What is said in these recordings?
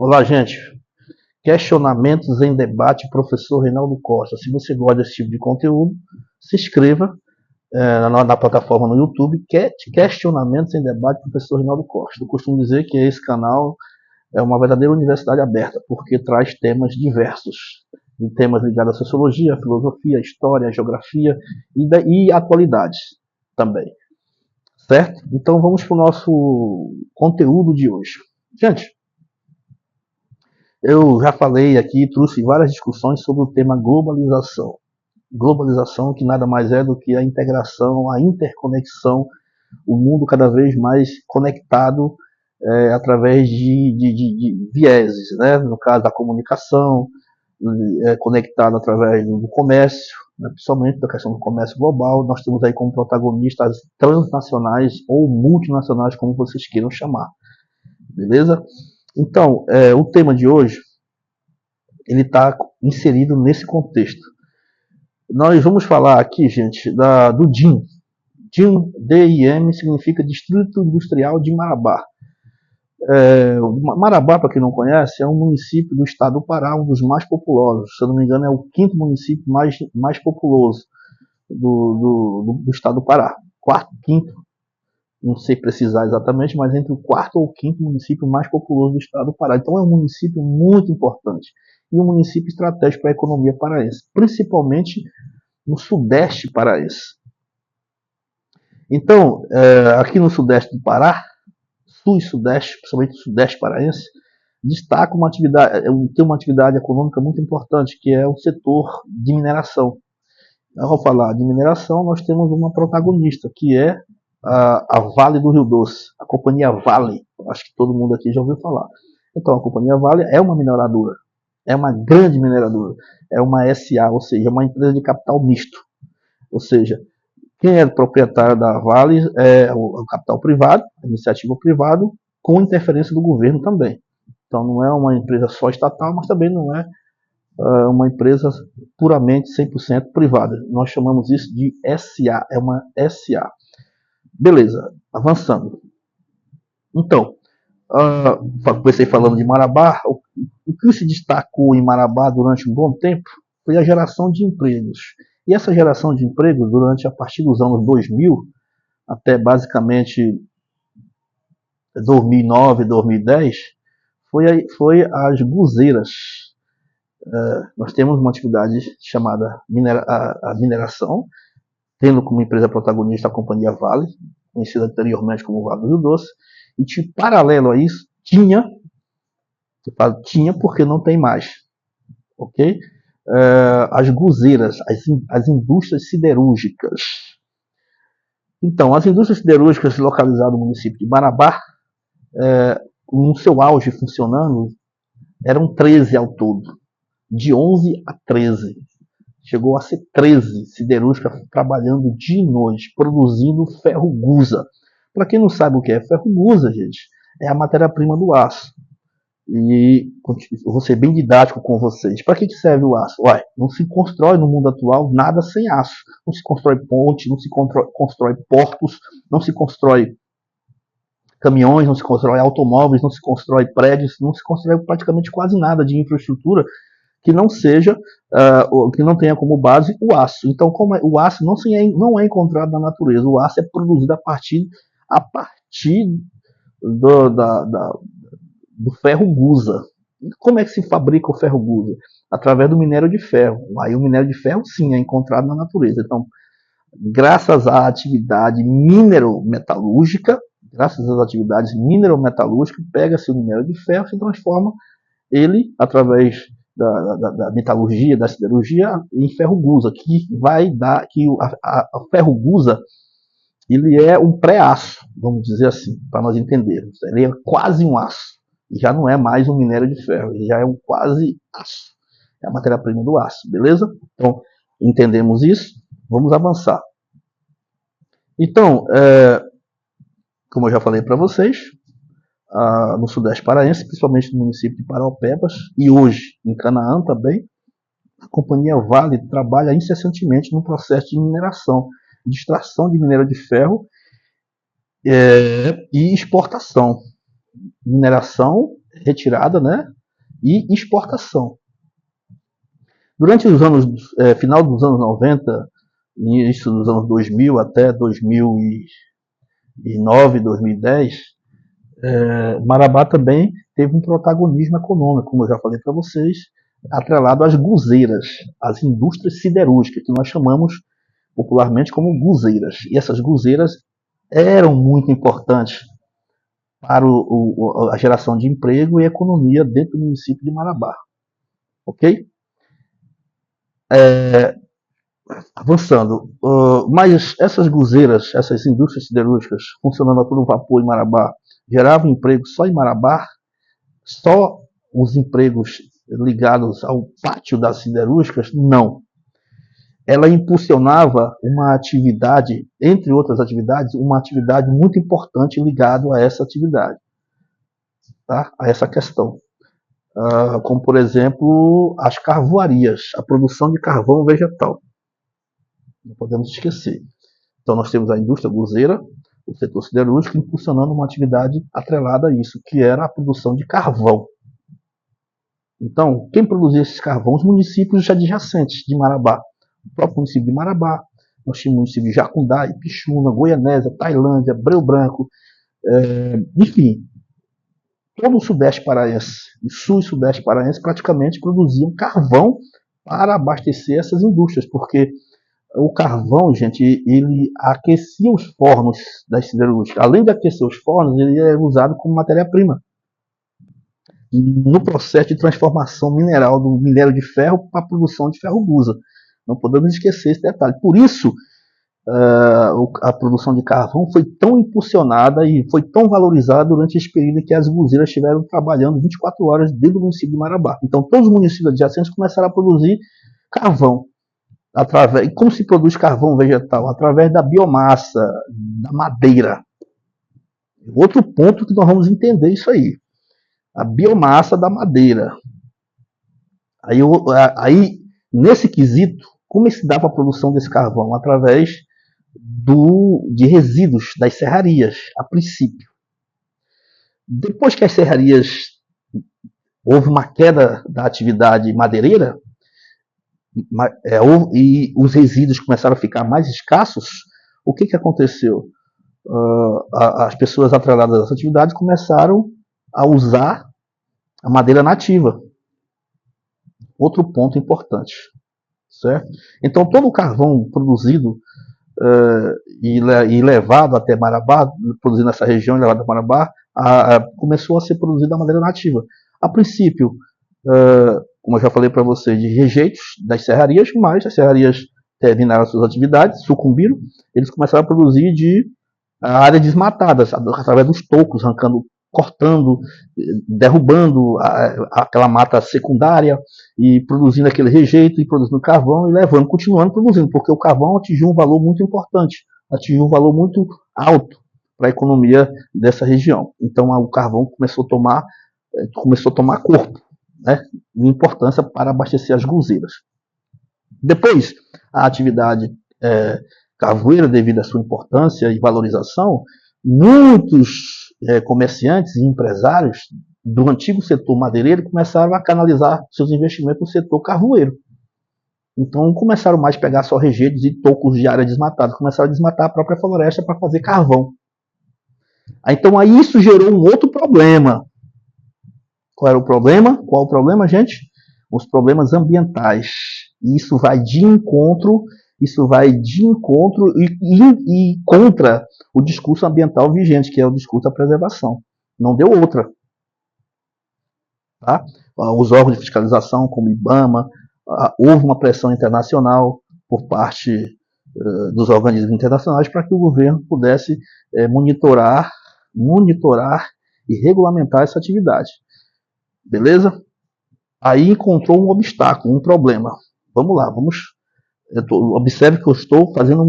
Olá, gente. Questionamentos em debate, professor Reinaldo Costa. Se você gosta desse tipo de conteúdo, se inscreva na plataforma no YouTube, Questionamentos em debate, professor Reinaldo Costa. Eu costumo dizer que esse canal é uma verdadeira universidade aberta, porque traz temas diversos. Temas ligados à sociologia, à filosofia, à história, à geografia e atualidades também. Certo? Então vamos para o nosso conteúdo de hoje. Gente, eu já falei aqui, trouxe várias discussões sobre o tema globalização. Globalização que nada mais é do que a integração, a interconexão, o mundo cada vez mais conectado através de vieses, né? No caso da comunicação, conectado através do comércio, né? Principalmente da questão do comércio global. Nós temos aí como protagonistas transnacionais ou multinacionais, como vocês queiram chamar. Beleza? Então, o tema de hoje ele está inserido nesse contexto. Nós vamos falar aqui, gente, do DIM. DIM, D-I-M, significa Distrito Industrial de Marabá. Marabá, para quem não conhece, é um município do estado do Pará, um dos mais populosos. Se eu não me engano, é o quinto município mais populoso do estado do Pará. Quarto, quinto, não sei precisar exatamente, mas entre o quarto ou o quinto município mais populoso do estado do Pará. Então é um município muito importante e um município estratégico para a economia paraense, principalmente no sudeste paraense. Então, aqui no sudeste do Pará, sul e sudeste, principalmente o sudeste paraense, destaca tem uma atividade econômica muito importante, que é o setor de mineração. Ao falar de mineração, nós temos uma protagonista, que é a Vale do Rio Doce, a companhia Vale. Acho que todo mundo aqui já ouviu falar. Então, a companhia Vale é uma mineradora, é uma grande mineradora, é uma SA, ou seja, uma empresa de capital misto. Ou seja, quem é proprietário da Vale é o capital privado, a iniciativa privada, com interferência do governo também. Então, não é uma empresa só estatal, mas também não é uma empresa puramente 100% privada. Nós chamamos isso de SA, é uma SA. Beleza, avançando. Então, comecei falando de Marabá. O que se destacou em Marabá durante um bom tempo foi a geração de empregos. E essa geração de empregos, a partir dos anos 2000, até basicamente 2009, 2010, foi as guzeiras. Nós temos uma atividade chamada a mineração, tendo como empresa protagonista a companhia Vale, conhecida anteriormente como Vale do Rio Doce, e paralelo a isso, tinha porque não tem mais, ok? As guzeiras, as indústrias siderúrgicas. Então, as indústrias siderúrgicas localizadas no município de Marabá, no seu auge funcionando, eram 13 ao todo, de 11 a 13. Chegou a ser 13 siderúrgicas trabalhando dia e noite, produzindo ferro gusa. Para quem não sabe o que é ferro gusa, gente, é a matéria-prima do aço. E vou ser bem didático com vocês. Para que serve o aço? Ué, não se constrói no mundo atual nada sem aço. Não se constrói ponte, não se constrói portos, não se constrói caminhões, não se constrói automóveis, não se constrói prédios, não se constrói praticamente quase nada de infraestrutura que não seja, que não tenha como base o aço. Então, o aço não é encontrado na natureza, o aço é produzido a partir do ferro gusa. E como é que se fabrica o ferro gusa? Através do minério de ferro. Aí o minério de ferro, sim, é encontrado na natureza. Então, graças à atividade minerometalúrgica, pega-se o minério de ferro e se transforma ele, através da metalurgia, da siderurgia, em ferro gusa, que vai dar que a ferro gusa ele é um pré-aço, vamos dizer assim, para nós entendermos. Ele é quase um aço. Já não é mais um minério de ferro, ele já é um quase aço. É a matéria-prima do aço, beleza? Então, entendemos isso, vamos avançar. Então, como eu já falei para vocês, no sudeste paraense, principalmente no município de Paraupebas, e hoje em Canaã também, a companhia Vale trabalha incessantemente no processo de mineração, de extração de minério de ferro e exportação. Mineração retirada, né, e exportação. Durante os anos, final dos anos 90, início dos anos 2000 até 2009, 2010, Marabá também teve um protagonismo econômico, como eu já falei para vocês, atrelado às guzeiras, às indústrias siderúrgicas, que nós chamamos popularmente como guzeiras. E essas guzeiras eram muito importantes para a geração de emprego e economia dentro do município de Marabá. Ok? Avançando, mas essas guzeiras, essas indústrias siderúrgicas funcionando a todo vapor em Marabá, geravam emprego só em Marabá? Só os empregos ligados ao pátio das siderúrgicas? Não. Ela impulsionava uma atividade, entre outras atividades, uma atividade muito importante ligada a essa atividade, tá? A essa questão. Como, por exemplo, as carvoarias, a produção de carvão vegetal. Não podemos esquecer. Então, nós temos a indústria guzeira, o setor siderúrgico, impulsionando uma atividade atrelada a isso, que era a produção de carvão. Então, quem produzia esses carvões? Os municípios adjacentes de Marabá. O próprio município de Marabá, nós tínhamos o município de Jacundá, Ipixuna, Goianésia, Tailândia, Breu Branco, enfim, todo o sudeste paraense e sul e sudeste paraense praticamente produziam carvão para abastecer essas indústrias, porque o carvão, gente, ele aquecia os fornos das siderúrgicas. Além de aquecer os fornos, ele é usado como matéria-prima no processo de transformação mineral do minério de ferro para a produção de ferro-gusa. Não podemos esquecer esse detalhe. Por isso, a produção de carvão foi tão impulsionada e foi tão valorizada durante esse período em que as guzeiras estiveram trabalhando 24 horas dentro do município de Marabá. Então, todos os municípios adjacentes começaram a produzir carvão. E como se produz carvão vegetal? Através da biomassa, da madeira. Outro ponto que nós vamos entender isso aí. A biomassa da madeira. Aí nesse quesito, como se dava a produção desse carvão? Através de resíduos das serrarias, a princípio. Depois que as serrarias, houve uma queda da atividade madeireira, e os resíduos começaram a ficar mais escassos, o que aconteceu? As pessoas atreladas a essa atividade começaram a usar a madeira nativa. Outro ponto importante, certo? Então, todo o carvão produzido e levado até Marabá, produzido nessa região e levado até Marabá, começou a ser produzido da maneira nativa. A princípio, como eu já falei para vocês, de rejeitos das serrarias, mas as serrarias terminaram suas atividades, sucumbiram, eles começaram a produzir de áreas desmatadas, através dos tocos, arrancando, cortando, derrubando aquela mata secundária e produzindo aquele rejeito e produzindo carvão e levando, continuando produzindo, porque o carvão atingiu um valor muito importante, atingiu um valor muito alto para a economia dessa região. Então o carvão começou a tomar corpo, né, de importância para abastecer as guzeiras. Depois, a atividade carvoeira, devido à sua importância e valorização, muitos comerciantes e empresários do antigo setor madeireiro começaram a canalizar seus investimentos no setor carvoeiro. Então começaram mais a pegar só rejeitos e tocos de área desmatada, começaram a desmatar a própria floresta para fazer carvão. Então aí isso gerou um outro problema. Qual era o problema? Qual o problema, gente? Os problemas ambientais. E isso vai de encontro e contra o discurso ambiental vigente, que é o discurso da preservação. Não deu outra. Tá? Os órgãos de fiscalização, como o IBAMA, houve uma pressão internacional por parte dos organismos internacionais para que o governo pudesse monitorar e regulamentar essa atividade. Beleza? Aí encontrou um obstáculo, um problema. Vamos lá, observe que eu estou fazendo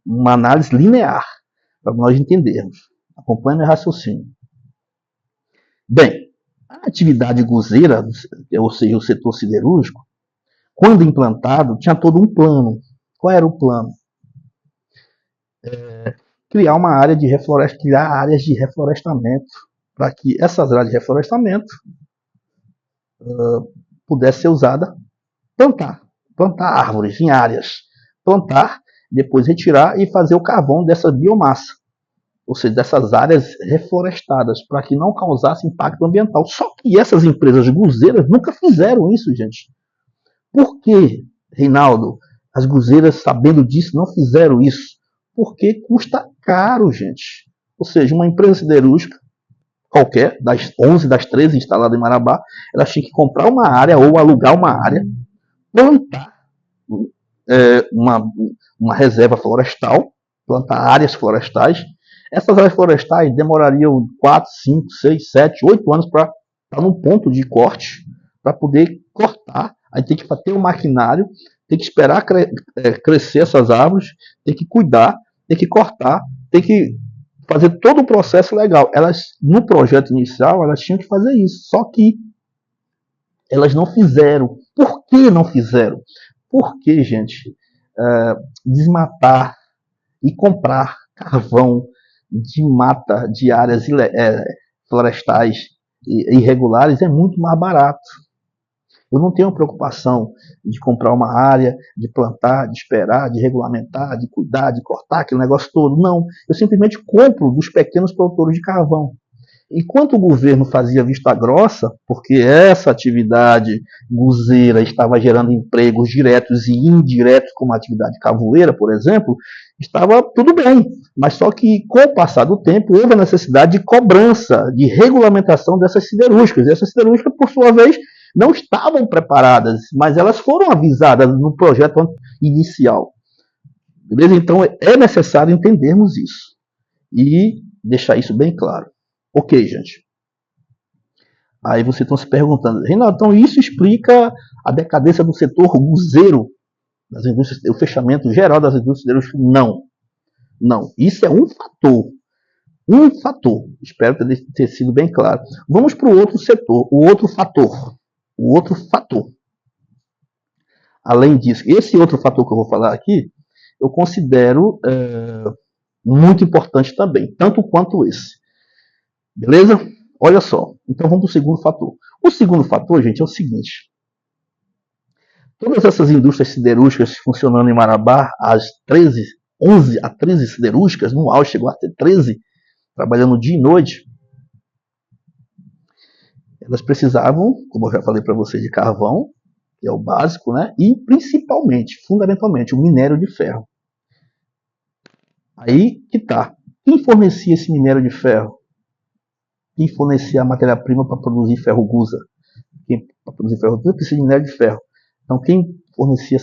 uma análise linear para nós entendermos. Acompanhe meu raciocínio. Bem, a atividade guzeira, ou seja, o setor siderúrgico, quando implantado, tinha todo um plano. Qual era o plano? Criar áreas de reflorestamento para que essas áreas de reflorestamento pudesse ser usada plantar árvores em áreas, plantar, depois retirar e fazer o carvão dessa biomassa, ou seja, dessas áreas reflorestadas, para que não causasse impacto ambiental. Só que essas empresas guzeiras nunca fizeram isso, gente. Por que, Reinaldo, as guzeiras, sabendo disso, não fizeram isso? Porque custa caro, gente. Ou seja, uma empresa siderúrgica qualquer, das 11, das 13 instaladas em Marabá, elas tinham que comprar uma área ou alugar uma área, plantar uma reserva florestal, plantar áreas florestais. Essas áreas florestais demorariam 4, 5, 6, 7, 8 anos para estar num ponto de corte, para poder cortar. Aí tem que ter um maquinário, tem que esperar crescer essas árvores, tem que cuidar, tem que cortar, tem que fazer todo o processo legal. Elas, no projeto inicial, elas tinham que fazer isso, só que elas não fizeram. Por que não fizeram? Porque, gente, desmatar e comprar carvão de mata, de áreas florestais irregulares é muito mais barato. Eu não tenho preocupação de comprar uma área, de plantar, de esperar, de regulamentar, de cuidar, de cortar aquele negócio todo. Não. Eu simplesmente compro dos pequenos produtores de carvão. Enquanto o governo fazia vista grossa, porque essa atividade guzeira estava gerando empregos diretos e indiretos, como a atividade cavoeira, por exemplo, estava tudo bem. Mas só que, com o passar do tempo, houve a necessidade de cobrança, de regulamentação dessas siderúrgicas. E essas siderúrgicas, por sua vez, não estavam preparadas, mas elas foram avisadas no projeto inicial. Beleza? Então, é necessário entendermos isso e deixar isso bem claro. Ok, gente. Aí vocês estão se perguntando, Reinaldo, então isso explica a decadência do setor guzeiro das indústrias, o fechamento geral das indústrias siderúrgicas? Não. Não. Isso é um fator. Um fator. Espero ter sido bem claro. Vamos para o outro setor, o outro fator. O outro fator. Além disso, esse outro fator que eu vou falar aqui, eu considero muito importante também, tanto quanto esse. Beleza? Olha só. Então vamos para o segundo fator. O segundo fator, gente, é o seguinte. Todas essas indústrias siderúrgicas funcionando em Marabá, as 11 a 13 siderúrgicas, no auge chegou a ter 13, trabalhando dia e noite, elas precisavam, como eu já falei para você, de carvão, que é o básico, né? E principalmente, fundamentalmente, o minério de ferro. Aí que tá. Quem fornecia esse minério de ferro? Quem fornecia a matéria-prima para produzir ferro gusa? Para produzir ferro gusa precisa de minério de ferro. Então, quem fornecia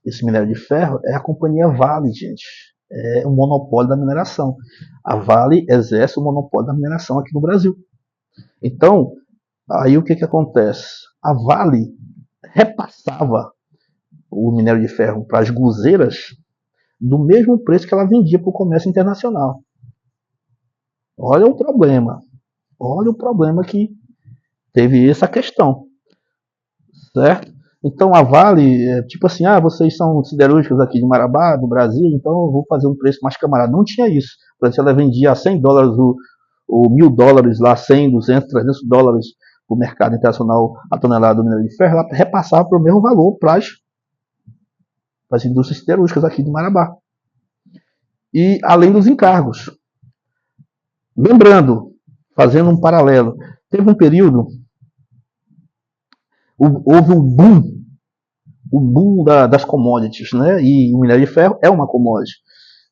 esse minério de ferro é a companhia Vale, gente. É o monopólio da mineração. A Vale exerce o monopólio da mineração aqui no Brasil. Então, aí o que acontece? A Vale repassava o minério de ferro para as guzeiras do mesmo preço que ela vendia para o comércio internacional. Olha o problema. Olha o problema que teve essa questão. Certo? Então a Vale, tipo assim, vocês são siderúrgicos aqui de Marabá, do Brasil, então eu vou fazer um preço mais camarada. Não tinha isso. Por exemplo, ela vendia a $100 o $1.000 lá, 100, 200, 300 dólares para o mercado internacional a tonelada do minério de ferro, ela repassava para o mesmo valor para as indústrias siderúrgicas aqui de Marabá. E além dos encargos. Lembrando, fazendo um paralelo, teve um período, houve um boom das commodities, né? E o minério de ferro é uma commodity.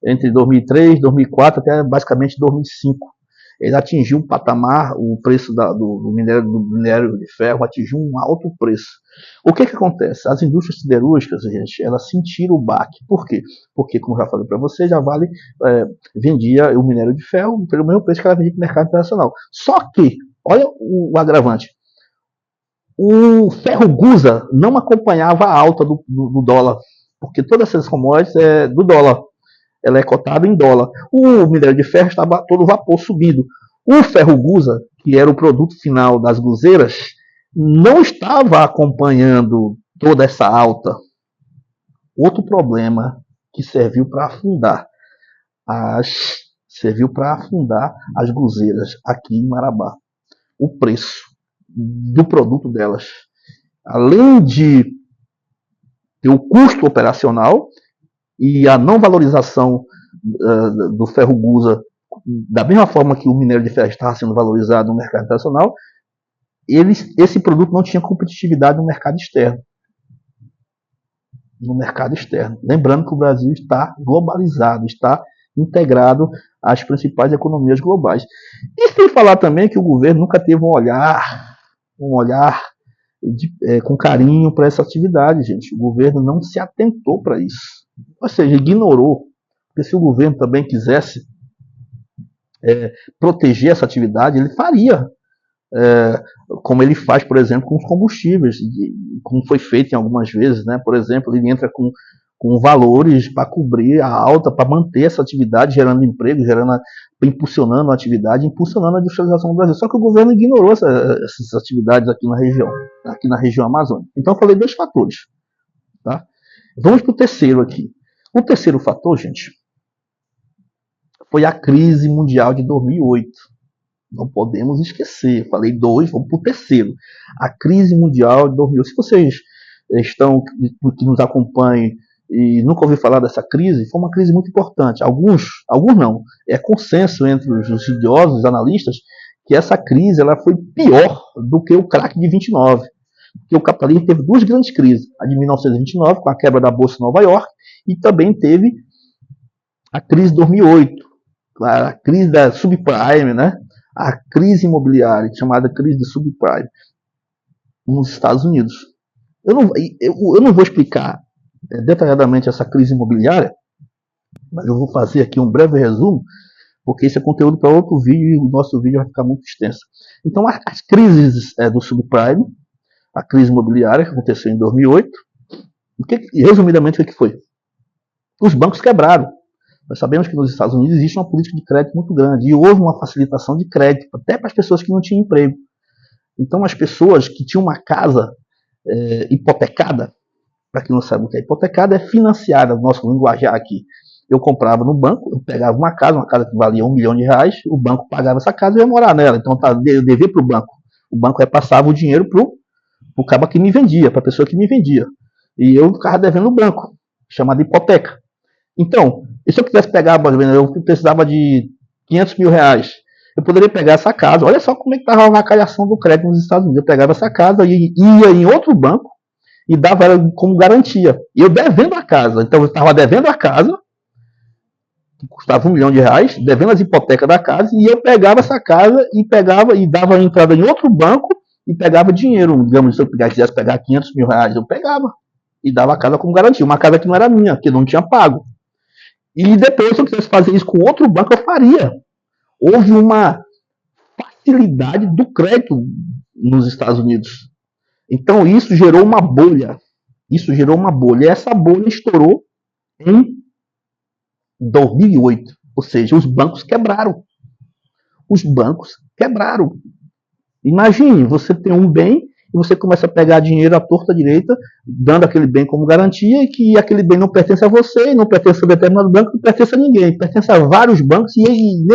Entre 2003, 2004 até basicamente 2005. Ele atingiu um patamar, o preço do minério de ferro atingiu um alto preço. O que acontece? As indústrias siderúrgicas, gente, elas sentiram o baque. Por quê? Porque, como já falei para vocês, a Vale vendia o minério de ferro pelo mesmo preço que ela vendia para o mercado internacional. Só que, olha o agravante, o ferro gusa não acompanhava a alta do dólar, porque todas essas commodities é do dólar. Ela é cotada em dólar. O minério de ferro estava todo vapor subindo. O ferro gusa, que era o produto final das guzeiras, não estava acompanhando toda essa alta. Outro problema que serviu para afundar as serviu para afundar as guzeiras aqui em Marabá. O preço do produto delas, além de ter o custo operacional e a não valorização do ferro gusa, da mesma forma que o minério de ferro estava sendo valorizado no mercado internacional, esse produto não tinha competitividade no mercado externo. Lembrando que o Brasil está globalizado, está integrado às principais economias globais. E sem falar também que o governo nunca teve um olhar com carinho para essa atividade, gente. O governo não se atentou para isso. Ou seja, ignorou. Porque se o governo também quisesse proteger essa atividade, ele faria. Como ele faz, por exemplo, com os combustíveis, como foi feito em algumas vezes, né? Por exemplo, ele entra com valores para cobrir a alta, para manter essa atividade, gerando emprego, impulsionando a atividade, impulsionando a industrialização do Brasil. Só que o governo ignorou essas atividades aqui na região amazônica. Então eu falei 2 fatores. Tá? Vamos para o terceiro aqui. O terceiro fator, gente, foi a crise mundial de 2008. Não podemos esquecer. Falei 2, vamos para o terceiro. A crise mundial de 2008. Se vocês que nos acompanhem e nunca ouviram falar dessa crise, foi uma crise muito importante. Alguns não. É consenso entre os estudiosos, os analistas, que essa crise ela foi pior do que o crack de 29. Porque o capitalismo teve 2 grandes crises. A de 1929, com a quebra da Bolsa de Nova York, e também teve a crise de 2008, a crise da subprime, né? A crise imobiliária, chamada crise de subprime, nos Estados Unidos. Eu não vou explicar detalhadamente essa crise imobiliária, mas eu vou fazer aqui um breve resumo, porque esse é conteúdo para outro vídeo e o nosso vídeo vai ficar muito extenso. Então, as crises do subprime, a crise imobiliária que aconteceu em 2008, resumidamente o que foi? Os bancos quebraram. Nós sabemos que nos Estados Unidos existe uma política de crédito muito grande e houve uma facilitação de crédito, até para as pessoas que não tinham emprego. Então, as pessoas que tinham uma casa hipotecada, para quem não sabe o que é hipotecada, é financiada, no nosso linguajar aqui. Eu comprava no banco, eu pegava uma casa que valia R$1 milhão, o banco pagava essa casa e eu ia morar nela. Então, eu devia para o banco. O banco repassava o dinheiro para o cara que me vendia, para a pessoa que me vendia. E eu ficava devendo no banco, chamada hipoteca. Então, se eu quisesse pegar, eu precisava de R$500 mil, eu poderia pegar essa casa. Olha só como é que estava a avacalhação do crédito nos Estados Unidos. Eu pegava essa casa e ia em outro banco e dava ela como garantia. E eu devendo a casa. Então eu estava devendo a casa, que custava R$1 milhão, devendo as hipotecas da casa, e eu pegava essa casa e dava a entrada em outro banco e pegava dinheiro. Digamos, se eu quisesse pegar R$500 mil, eu pegava e dava a casa como garantia. Uma casa que não era minha, que eu não tinha pago. E depois, se eu quisesse fazer isso com outro banco, eu faria. Houve uma facilidade do crédito nos Estados Unidos. Então, isso gerou uma bolha. E essa bolha estourou em 2008. Ou seja, os bancos quebraram. Imagine, você tem um bem e você começa a pegar dinheiro à torta direita, dando aquele bem como garantia, e que aquele bem não pertence a você, não pertence a determinado banco, não pertence a ninguém, pertence a vários bancos e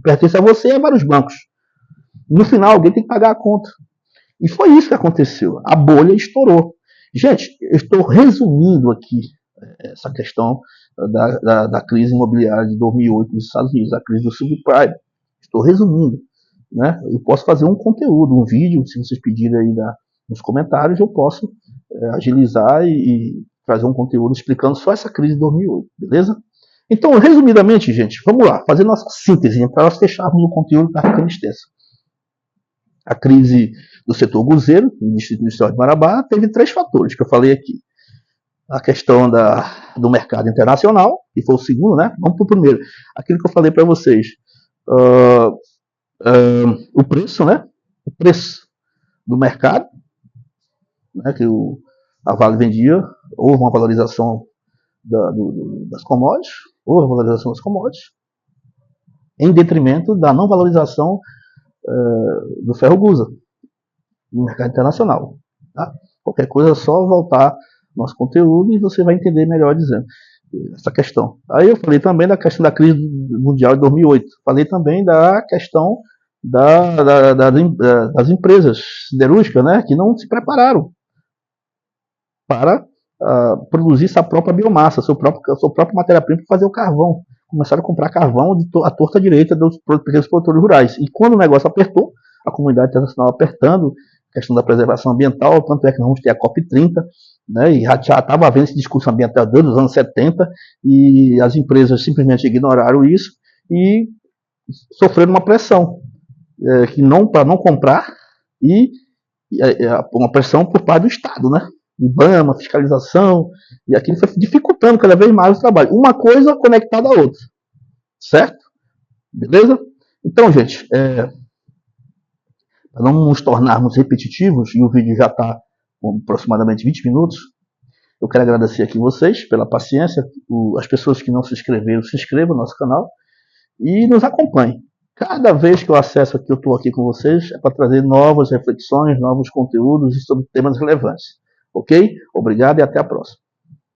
pertence a você e a vários bancos. No final, alguém tem que pagar a conta. E foi isso que aconteceu. A bolha estourou. Gente, eu estou resumindo aqui essa questão da crise imobiliária de 2008 nos Estados Unidos, a crise do subprime. Estou resumindo. Né? Eu posso fazer um conteúdo, um vídeo, se vocês pedirem aí nos comentários, eu posso agilizar e fazer um conteúdo explicando só essa crise de 2008, beleza? Então, resumidamente, gente, vamos lá, fazer nossa síntese para nós fecharmos o conteúdo que está ficando extenso. A crise do setor guzeiro, no Distrito Industrial de Marabá, teve 3 fatores que eu falei aqui. A questão do mercado internacional, que foi o segundo, né? Vamos para o primeiro. Aquilo que eu falei para vocês. O preço, né? O preço do mercado, né? Que a Vale vendia, houve uma valorização das commodities, em detrimento da não valorização do ferro gusa no mercado internacional. Tá? Qualquer coisa é só voltar no nosso conteúdo e você vai entender melhor dizendo. essa questão. Aí eu falei também da questão da crise mundial de 2008. Falei também da questão das empresas siderúrgicas, né, que não se prepararam para produzir sua própria biomassa, sua própria matéria-prima para fazer o carvão. Começaram a comprar carvão à torta direita dos pequenos produtores rurais. E quando o negócio apertou, a comunidade internacional apertando, a questão da preservação ambiental, tanto é que nós vamos ter a COP30, né, e já estava havendo esse discurso ambiental desde os anos 70, e as empresas simplesmente ignoraram isso e sofreram uma pressão que não para não comprar e uma pressão por parte do Estado, né? IBAMA, fiscalização, e aquilo foi dificultando cada vez mais o trabalho. Uma coisa conectada à outra, certo? Beleza? Então, gente, para não nos tornarmos repetitivos, e o vídeo já está com aproximadamente 20 minutos, eu quero agradecer aqui vocês pela paciência, as pessoas que não se inscreveram, se inscrevam no nosso canal e nos acompanhem. Cada vez que eu acesso aqui, eu estou aqui com vocês, é para trazer novas reflexões, novos conteúdos sobre temas relevantes. Ok? Obrigado e até a próxima.